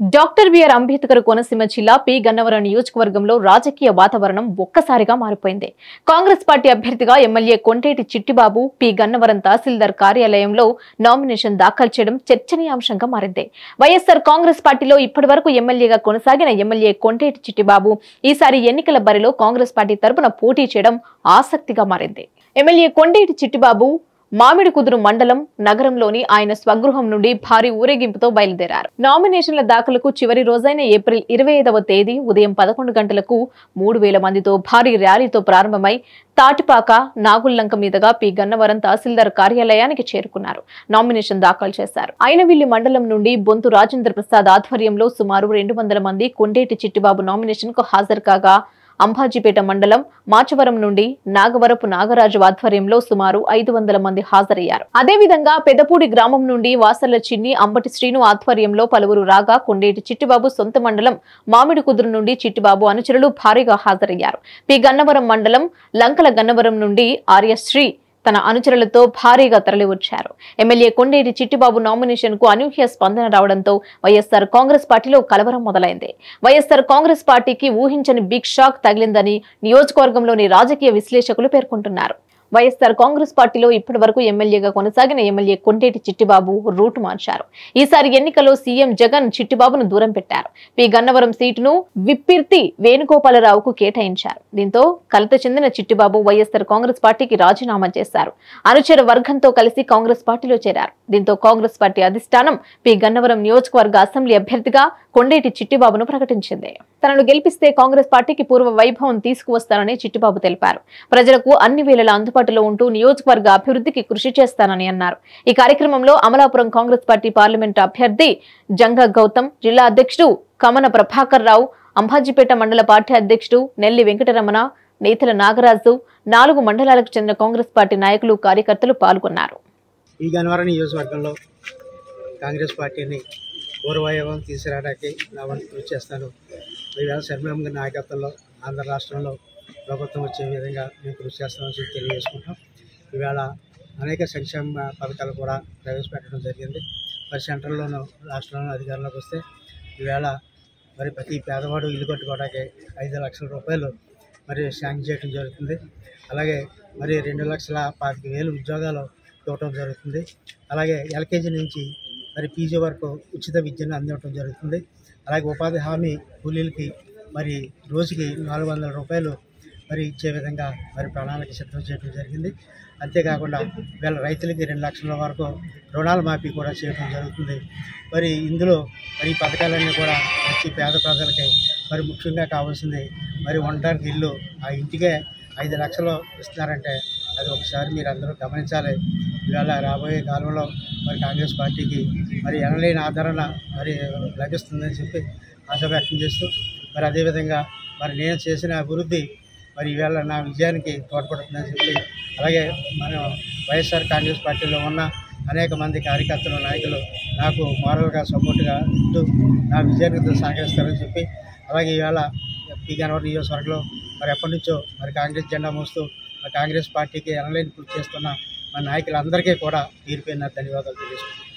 Doctor BR Ambedkar Konaseema జిల్లా P Gannavaram నియోజకవర్గంలో రాజకీయ వాతావరణం ఒక్కసారిగా మారిపోయింది. కాంగ్రెస్ పార్టీ అభ్యర్థిగా ఎమ్మెల్యే కొంటేటి చిట్టిబాబు పి గన్నవరం తహసీల్దార్ కార్యాలయంలో నామినేషన్ దాఖలు చేయడం చర్చనీయాంశంగా మారింది. వైఎస్ఆర్ కాంగ్రెస్ పార్టీలో ఇప్పటివరకు ఎమ్మెల్యేగా కొనసాగిన ఎమ్మెల్యే కొంటేటి చిట్టిబాబు ఈసారి ఎన్నికల బరిలో కాంగ్రెస్ పార్టీ తరపున పోటీ చేయడం ఆసక్తిగా మారింది. ఎమ్మెల్యే కొంటేటి చిట్టిబాబు మామిడికుదురు మండలం నగరంలోని ఆయన స్వగృహం నుండి భారీ ఊరేగింపుతో బయలుదేరారు. నామినేషన్ల దాఖలకు చివరి రోజైన ఏప్రిల్ 25వ తేదీ ఉదయం 11 గంటలకు 3000 మందితో భారీ ర్యాలీతో ప్రారంభమై తాటిపాక నాగుల్లంక మీదుగా పి గన్నవరం తహసీల్దార్ కార్యాలయానికి చేరుకున్నారు. నామినేషన్ దాఖలు చేశారు. అయినవిల్లి మండలం నుండి బొంతు రాజేంద్ర ప్రసాద్ ఆధ్వర్యంలో సుమారు 200 మంది కొంటేటి చిట్టిబాబు నామినేషన్ కు హాజరు కాగా, అంబాజీపేట మండలం మాచవరం నుండి నాగవరపు నాగరాజు ఆధ్వర్యంలో సుమారు 500 మంది హాజరయ్యారు. అదేవిధంగా పెదపూడి గ్రామం నుండి వాసర్ల చిన్ని, అంబటి శ్రీను ఆధ్వర్యంలో పలువురు రాగా, కొండేటి చిట్టిబాబు సొంత మండలం మామిడికుదురు నుండి చిట్టిబాబు అనుచరులు భారీగా హాజరయ్యారు. పి గన్నవరం మండలం లంకల గన్నవరం నుండి ఆర్యశ్రీ తన అనుచరులతో భారీగా తరలివచ్చారు. ఎమ్మెల్యే కొండేటి చిట్టిబాబు నామినేషన్ కు అనూహ్య స్పందన రావడంతో వైఎస్ఆర్ కాంగ్రెస్ పార్టీలో కలవరం మొదలైంది. వైఎస్ఆర్ కాంగ్రెస్ పార్టీకి ఊహించని బిగ్ షాక్ తగిలిందని నియోజకవర్గంలోని రాజకీయ విశ్లేషకులు పేర్కొంటున్నారు. వైఎస్ఆర్ కాంగ్రెస్ పార్టీలో ఇప్పటి వరకు ఎమ్మెల్యేగా కొనసాగిన ఎమ్మెల్యే కొంటేటి చిట్టిబాబు రూట్ మార్చారు. ఈసారి ఎన్నికల్లో సీఎం జగన్ చిట్టిబాబును దూరం పెట్టారు. పి గన్నవరం సీటును విప్పిర్తి వేణుగోపాలరావుకు కేటాయించారు. దీంతో కలత చెందిన చిట్టిబాబు వైఎస్ఆర్ కాంగ్రెస్ పార్టీకి రాజీనామా చేశారు. అనుచర వర్గంతో కలిసి కాంగ్రెస్ పార్టీలో చేరారు. దీంతో కాంగ్రెస్ పార్టీ అధిష్టానం పి గన్నవరం నియోజకవర్గ అసెంబ్లీ అభ్యర్థిగా కొండేటి చిట్టిబాబును ప్రకటించింది. తనను గెలిపిస్తే కాంగ్రెస్ పార్టీకి పూర్వ వైభవం తీసుకువస్తానని చిట్టిబాబు తెలిపారు. ప్రజలకు అన్ని వేళలా అందుబాటులో ఉంటూ నియోజకవర్గ అభివృద్ధికి కృషి చేస్తానని అన్నారు. ఈ కార్యక్రమంలో అమలాపురం కాంగ్రెస్ పార్టీ పార్లమెంటు అభ్యర్థి జంగా గౌతమ్, జిల్లా అధ్యక్షుడు కమన ప్రభాకర్ రావు, అంబాజీపేట మండల పార్టీ అధ్యక్షుడు నెల్లి వెంకటరమణ, నేతల నాగరాజు, 4 మండలాలకు చెందిన కాంగ్రెస్ పార్టీ నాయకులు, కార్యకర్తలు పాల్గొన్నారు. ఈ గన్నవరం నియోజకవర్గంలో కాంగ్రెస్ పార్టీని పూర్వవైభవం తీసుకురావడానికి నా వంతు కృషి చేస్తాను. ఈవేళ శర్మిలమ్మ గారి నాయకత్వంలో ఆంధ్ర రాష్ట్రంలో ప్రభుత్వం వచ్చే విధంగా మేము కృషి చేస్తామని చెప్పి తెలియజేసుకుంటాం. ఈవేళ అనేక సంక్షేమ పథకాలు కూడా ప్రవేశపెట్టడం జరిగింది. మరి సెంట్రల్లోనూ రాష్ట్రంలో అధికారంలోకి వస్తే ఈవేళ మరి ప్రతి పేదవాడు ఇల్లు కట్టుకోవడానికి 5 లక్షల రూపాయలు మరి శాంక్షన్ చేయడం జరుగుతుంది. అలాగే మరి 2,25,000 ఉద్యోగాలు ఇవ్వటం జరుగుతుంది. అలాగే ఎల్కేజీ నుంచి మరి పీజీ వరకు ఉచిత విద్యను అందివ్వటం జరుగుతుంది. అలాగే ఉపాధి హామీ కూలీలకి మరి రోజుకి 400 రూపాయలు మరి ఇచ్చే విధంగా మరి ప్రణాళిక సిద్ధం చేయడం జరిగింది. అంతేకాకుండా వీళ్ళ రైతులకి 2 లక్షల వరకు రుణాల మాఫీ కూడా చేయడం జరుగుతుంది. మరి ఇందులో మరి పథకాలన్నీ కూడా వచ్చి పేద ప్రజలకి మరి ముఖ్యంగా కావాల్సింది మరి ఉండడానికి ఇల్లు, ఆ ఇంటికే 5 లక్షలు ఇస్తున్నారంటే అది ఒకసారి మీరు అందరూ గమనించాలి. ఇవాళ రాబోయే కాలంలో మరి కాంగ్రెస్ పార్టీకి మరి ఎనలేని ఆదరణ మరి లభిస్తుందని చెప్పి ఆశ వ్యక్తం చేస్తూ, మరి అదేవిధంగా మరి నేను చేసిన అభివృద్ధి మరి ఈవేళ నా విజయానికి తోడ్పడుతుందని చెప్పి, అలాగే మనం వైఎస్ఆర్ కాంగ్రెస్ పార్టీలో ఉన్న అనేక మంది కార్యకర్తలు, నాయకులు నాకు మోరల్గా సపోర్ట్గా ఉంటూ నా విజయానికి సహకరిస్తారని చెప్పి, అలాగే ఈవేళ పి గన్నవరం నియోజకవర్గంలో మరి ఎప్పటి నుంచో మరి కాంగ్రెస్ జెండా మోస్తూ మరి కాంగ్రెస్ పార్టీకి ఎనలేని కృషి చేస్తున్న మన నాయకులందరికీ కూడా తీరిపోయిన ధన్యవాదాలు తెలియజేస్తున్నాను.